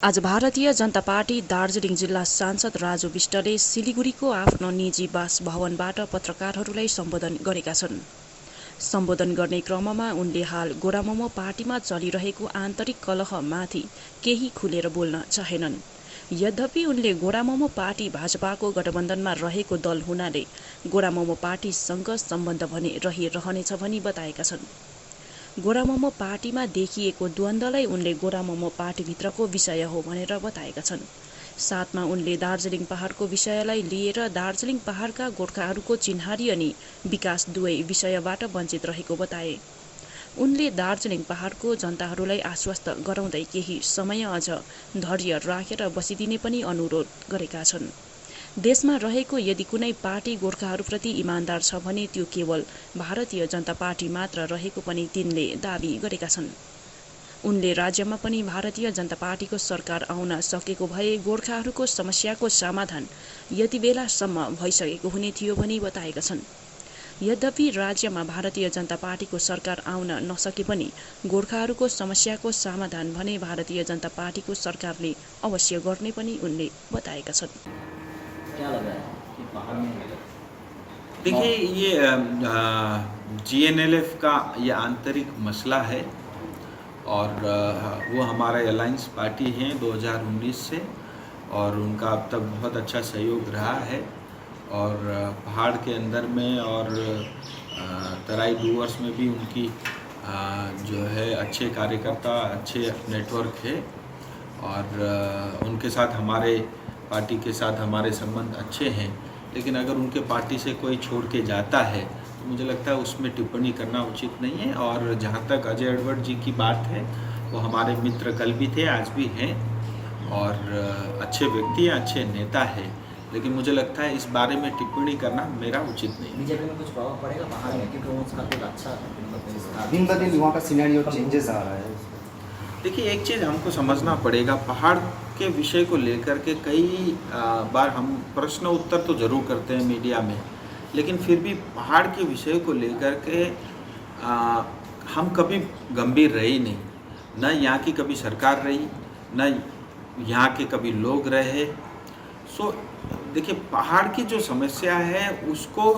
आज भारतीय जनता पार्टी दार्जिलिङ जिल्ला सांसद राजु विष्टले सिलिगुडीको आफ्नो निजी बासभवनबाट पत्रकारहरूलाई सम्बोधन गरेका छन्। सम्बोधन गर्ने क्रममा उनले हाल गोरामोमो पार्टीमा चलिरहेको आन्तरिक कलहमाथि केही खुलेर बोल्न चाहेनन्। यद्यपि उनले गोरामोमो पार्टी भाजपाको गठबन्धनमा रहेको दल हुनाले गोरामोमो पार्टीसँग सम्बन्ध भने रहिरहनेछ भनी बताएका छन्। गोरामोमो पार्टीमा देखिएको द्वन्द्वलाई उनले गोरामोमो पार्टीभित्रको विषय हो भनेर बताएका छन्। साथमा उनले दार्जिलिङ पहाडको विषयलाई लिएर दार्जिलिङ पहाडका गोर्खाहरूको चिन्हारी अनि विकास दुवै विषयबाट वञ्चित रहेको बताए। उनले दार्जिलिङ पहाडको जनताहरूलाई आश्वस्त गराउँदै केही समय अझ धैर्य राखेर बसिदिने पनि अनुरोध गरेका छन्। देशमा रहेको यदि कुनै पार्टी गोर्खाहरूप्रति इमान्दार छ भने त्यो केवल भारतीय जनता पार्टी मात्र रहेको पनि तिनले दाबी गरेका छन्। उनले राज्यमा पनि भारतीय जनता पार्टीको सरकार आउन सकेको भए गोर्खाहरूको समस्याको समाधान यति बेलासम्म भइसकेको हुने थियो भनी बताएका छन्। यद्यपि राज्यमा भारतीय जनता पार्टीको सरकार आउन नसके पनि गोर्खाहरूको समस्याको समाधान भने भारतीय जनता पार्टीको सरकारले अवश्य गर्ने पनि उनले बताएका छन्। क्या लग रहा है कि पहाड़ में देखिए ये जीएनएलएफ का ये आंतरिक मसला है और वो हमारा अलायंस पार्टी है 2019 से और उनका अब तक बहुत अच्छा सहयोग रहा है और पहाड़ के अंदर में और तराई डूवर्स में भी उनकी जो है अच्छे कार्यकर्ता अच्छे नेटवर्क है और उनके साथ हमारे पार्टी के साथ हमारे संबंध अच्छे हैं। लेकिन अगर उनके पार्टी से कोई छोड़ के जाता है तो मुझे लगता है उसमें टिप्पणी करना उचित नहीं है। और जहाँ तक अजय एडवर्ड जी की बात है वो हमारे मित्र कल भी थे आज भी हैं और अच्छे व्यक्ति हैं अच्छे नेता हैं, लेकिन मुझे लगता है इस बारे में टिप्पणी करना मेरा उचित नहीं है। बीजेपी में कुछ प्रभाव पड़ेगा पहाड़ में क्योंकि उसका कुछ अच्छा दिन ब दिन वहाँ का सिनेरियो चेंजेस आ रहा है। देखिए एक चीज़ हमको समझना पड़ेगा, पहाड़ के विषय को लेकर के कई बार हम प्रश्न उत्तर तो ज़रूर करते हैं मीडिया में, लेकिन फिर भी पहाड़ के विषय को लेकर के हम कभी गंभीर रहे ही नहीं। न यहाँ की कभी सरकार रही, न यहाँ के कभी लोग रहे। सो देखिए पहाड़ की जो समस्या है उसको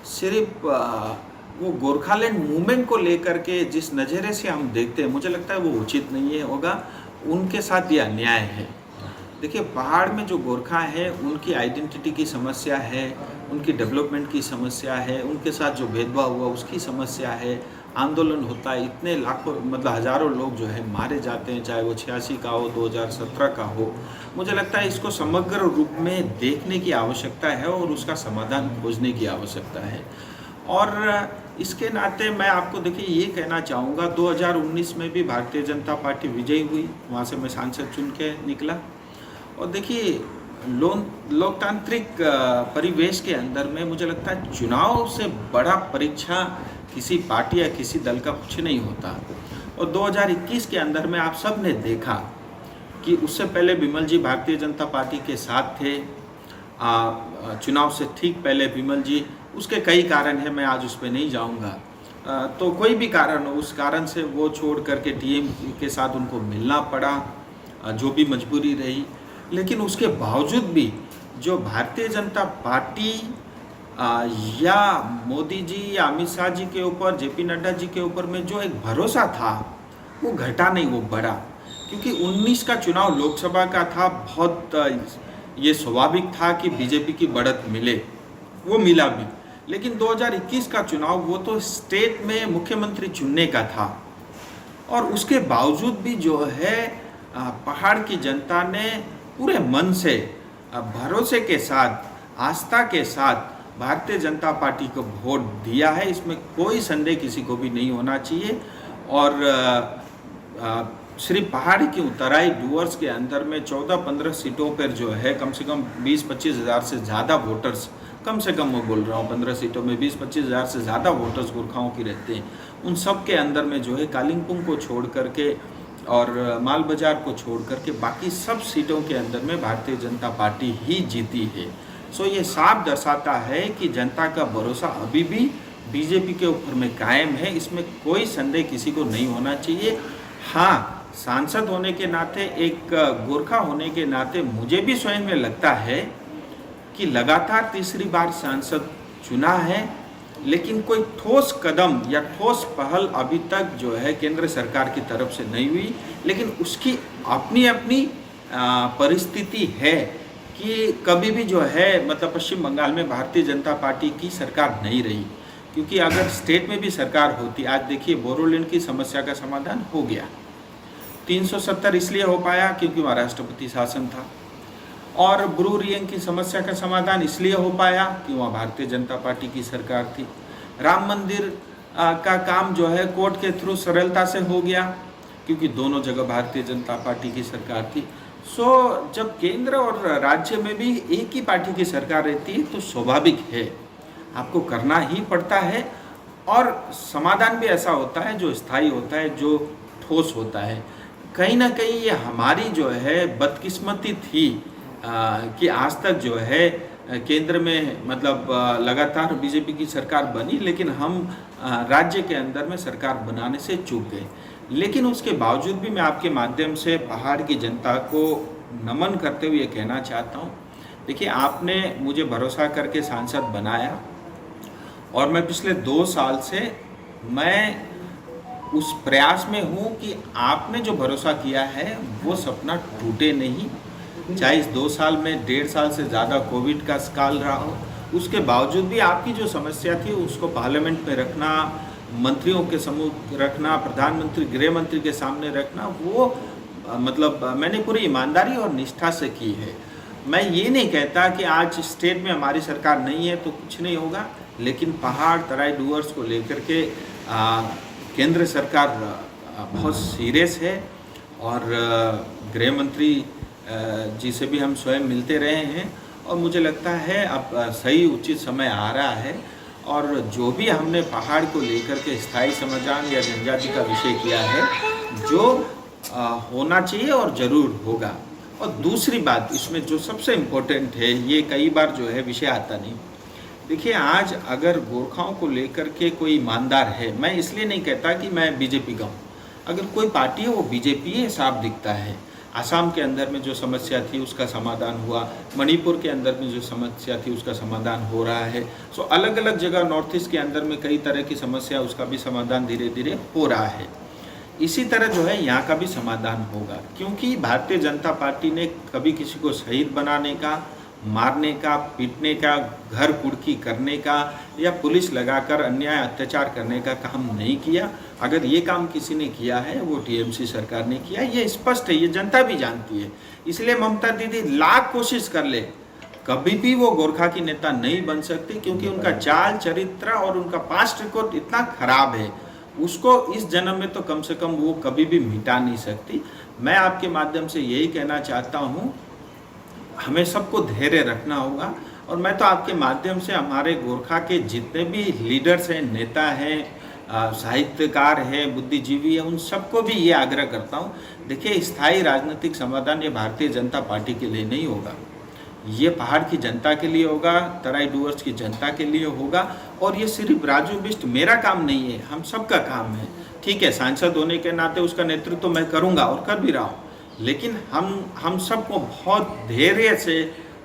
सिर्फ वो गोरखालैंड मूवमेंट को लेकर के जिस नज़रिए से हम देखते हैं मुझे लगता है वो उचित नहीं है होगा, उनके साथ ये अन्याय है। देखिए पहाड़ में जो गोरखा है उनकी आइडेंटिटी की समस्या है, उनकी डेवलपमेंट की समस्या है, उनके साथ जो भेदभाव हुआ उसकी समस्या है, आंदोलन होता है, इतने लाखों मतलब हज़ारों लोग जो है मारे जाते हैं, चाहे वो 86 का हो 2017 का हो। मुझे लगता है इसको समग्र रूप में देखने की आवश्यकता है और उसका समाधान खोजने की आवश्यकता है। और इसके नाते मैं आपको देखिए ये कहना चाहूँगा 2019 में भी भारतीय जनता पार्टी विजयी हुई, वहाँ से मैं सांसद चुन के निकला। और देखिए लोकतांत्रिक परिवेश के अंदर में मुझे लगता है चुनाव से बड़ा परीक्षा किसी पार्टी या किसी दल का कुछ नहीं होता। और 2021 के अंदर में आप सब ने देखा कि उससे पहले विमल जी भारतीय जनता पार्टी के साथ थे, चुनाव से ठीक पहले विमल जी, उसके कई कारण हैं, मैं आज उस पर नहीं जाऊंगा। तो कोई भी कारण हो, उस कारण से वो छोड़ करके टीएम के साथ उनको मिलना पड़ा, जो भी मजबूरी रही। लेकिन उसके बावजूद भी जो भारतीय जनता पार्टी या मोदी जी या अमित शाह जी के ऊपर, जेपी नड्डा जी के ऊपर में जो एक भरोसा था वो घटा नहीं, वो बढ़ा। क्योंकि 19 का चुनाव लोकसभा का था, बहुत ये स्वाभाविक था कि बीजेपी की बढ़त मिले, वो मिला भी। लेकिन 2021 का चुनाव वो तो स्टेट में मुख्यमंत्री चुनने का था और उसके बावजूद भी जो है पहाड़ की जनता ने पूरे मन से, भरोसे के साथ, आस्था के साथ भारतीय जनता पार्टी को वोट दिया है। इसमें कोई संदेह किसी को भी नहीं होना चाहिए। और सिर्फ पहाड़ी की तराई डूवर्स के अंदर में 14-15 सीटों पर जो है कम से कम 20-25 हज़ार से ज़्यादा वोटर्स, कम से कम मैं बोल रहा हूँ 15 सीटों में 20-25 हज़ार से ज़्यादा वोटर्स गोरखाओं की रहते हैं। उन सब के अंदर में जो है कालिम्पोंग को छोड़ करके और माल बाजार को छोड़ करके बाकी सब सीटों के अंदर में भारतीय जनता पार्टी ही जीती है। सो ये साफ दर्शाता है कि जनता का भरोसा अभी भी बीजेपी के ऊपर में कायम है, इसमें कोई संदेह किसी को नहीं होना चाहिए। हाँ, सांसद होने के नाते, एक गोरखा होने के नाते मुझे भी स्वयं में लगता है कि लगातार तीसरी बार सांसद चुना है, लेकिन कोई ठोस कदम या ठोस पहल अभी तक जो है केंद्र सरकार की तरफ से नहीं हुई। लेकिन उसकी अपनी अपनी परिस्थिति है कि कभी भी जो है मतलब पश्चिम बंगाल में भारतीय जनता पार्टी की सरकार नहीं रही, क्योंकि अगर स्टेट में भी सरकार होती, आज देखिए बोरोलैंड की समस्या का समाधान हो गया। 370 इसलिए हो पाया क्योंकि वहाँ राष्ट्रपति शासन था, और ब्रू रियांग की समस्या का समाधान इसलिए हो पाया कि वहाँ भारतीय जनता पार्टी की सरकार थी। राम मंदिर का काम जो है कोर्ट के थ्रू सरलता से हो गया क्योंकि दोनों जगह भारतीय जनता पार्टी की सरकार थी। सो जब केंद्र और राज्य में भी एक ही पार्टी की सरकार रहती है तो स्वाभाविक है आपको करना ही पड़ता है, और समाधान भी ऐसा होता है जो स्थायी होता है, जो ठोस होता है। कहीं ना कहीं ये हमारी जो है बदकिस्मती थी कि आज तक जो है केंद्र में मतलब लगातार बीजेपी की सरकार बनी, लेकिन हम राज्य के अंदर में सरकार बनाने से चूक गए। लेकिन उसके बावजूद भी मैं आपके माध्यम से पहाड़ की जनता को नमन करते हुए कहना चाहता हूँ, देखिए आपने मुझे भरोसा करके सांसद बनाया, और मैं पिछले 2 साल से मैं उस प्रयास में हूँ कि आपने जो भरोसा किया है वो सपना टूटे नहीं। चाहे इस 2 साल में 1.5 साल से ज़्यादा कोविड का काल रहा हो, उसके बावजूद भी आपकी जो समस्या थी उसको पार्लियामेंट में रखना, मंत्रियों के समूह रखना, प्रधानमंत्री गृह मंत्री के सामने रखना, वो मतलब मैंने पूरी ईमानदारी और निष्ठा से की है। मैं ये नहीं कहता कि आज स्टेट में हमारी सरकार नहीं है तो कुछ नहीं होगा, लेकिन पहाड़ तराई डूअर्स को लेकर के केंद्र सरकार बहुत सीरियस है, और गृह मंत्री जी से भी हम स्वयं मिलते रहे हैं, और मुझे लगता है अब सही उचित समय आ रहा है, और जो भी हमने पहाड़ को लेकर के स्थायी समाधान या जनजाति का विषय किया है जो होना चाहिए और ज़रूर होगा। और दूसरी बात इसमें जो सबसे इम्पोर्टेंट है, ये कई बार जो है विषय आता नहीं। देखिए आज अगर गोरखाओं को लेकर के कोई ईमानदार है, मैं इसलिए नहीं कहता कि मैं बीजेपी का हूँ, अगर कोई पार्टी है वो बीजेपी है, साफ दिखता है। आसाम के अंदर में जो समस्या थी उसका समाधान हुआ, मणिपुर के अंदर में जो समस्या थी उसका समाधान हो रहा है। सो अलग अलग जगह नॉर्थ ईस्ट के अंदर में कई तरह की समस्या, उसका भी समाधान धीरे धीरे हो रहा है। इसी तरह जो है यहाँ का भी समाधान होगा, क्योंकि भारतीय जनता पार्टी ने कभी किसी को शहीद बनाने का, मारने का, पीटने का, घर कुड़की करने का या पुलिस लगाकर अन्याय अत्याचार करने का काम नहीं किया। अगर ये काम किसी ने किया है वो टीएमसी सरकार ने किया, ये स्पष्ट है, ये जनता भी जानती है। इसलिए ममता दीदी लाख कोशिश कर ले, कभी भी वो गोरखा की नेता नहीं बन सकती, क्योंकि उनका चाल चरित्र और उनका पास्ट रिकॉर्ड इतना खराब है, उसको इस जन्म में तो कम से कम वो कभी भी मिटा नहीं सकती। मैं आपके माध्यम से यही कहना चाहता हूँ, हमें सबको धैर्य रखना होगा, और मैं तो आपके माध्यम से हमारे गोरखा के जितने भी लीडर्स हैं, नेता हैं, साहित्यकार हैं, बुद्धिजीवी हैं, उन सबको भी ये आग्रह करता हूँ, देखिए स्थायी राजनीतिक समाधान ये भारतीय जनता पार्टी के लिए नहीं होगा, ये पहाड़ की जनता के लिए होगा, तराई डूअर्स की जनता के लिए होगा। और ये सिर्फ राजू बिष्ट मेरा काम नहीं है, हम सबका काम है। ठीक है, सांसद होने के नाते उसका नेतृत्व मैं करूँगा और कर भी रहा हूँ, लेकिन हम सबको बहुत धैर्य से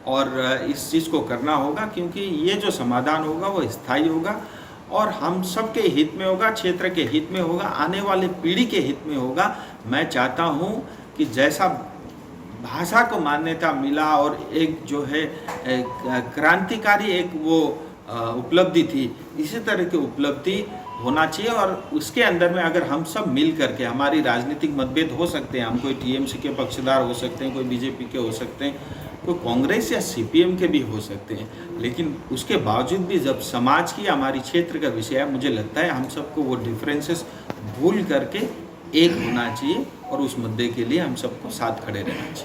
और इस चीज़ को करना होगा, क्योंकि ये जो समाधान होगा वो स्थायी होगा और हम सबके हित में होगा, क्षेत्र के हित में होगा, आने वाले पीढ़ी के हित में होगा। मैं चाहता हूँ कि जैसा भाषा को मान्यता मिला और एक जो है क्रांतिकारी एक वो उपलब्धि थी, इसी तरह की उपलब्धि होना चाहिए। और उसके अंदर में अगर हम सब मिल करके, हमारी राजनीतिक मतभेद हो सकते हैं, हम कोई टीएमसी के पक्षधर हो सकते हैं, कोई बीजेपी के हो सकते हैं, कोई कांग्रेस या सीपीएम के भी हो सकते हैं, लेकिन उसके बावजूद भी जब समाज की, हमारी क्षेत्र का विषय है, मुझे लगता है हम सबको वो डिफरेंसेस भूल करके एक होना चाहिए और उस मुद्दे के लिए हम सबको साथ खड़े रहना चाहिए।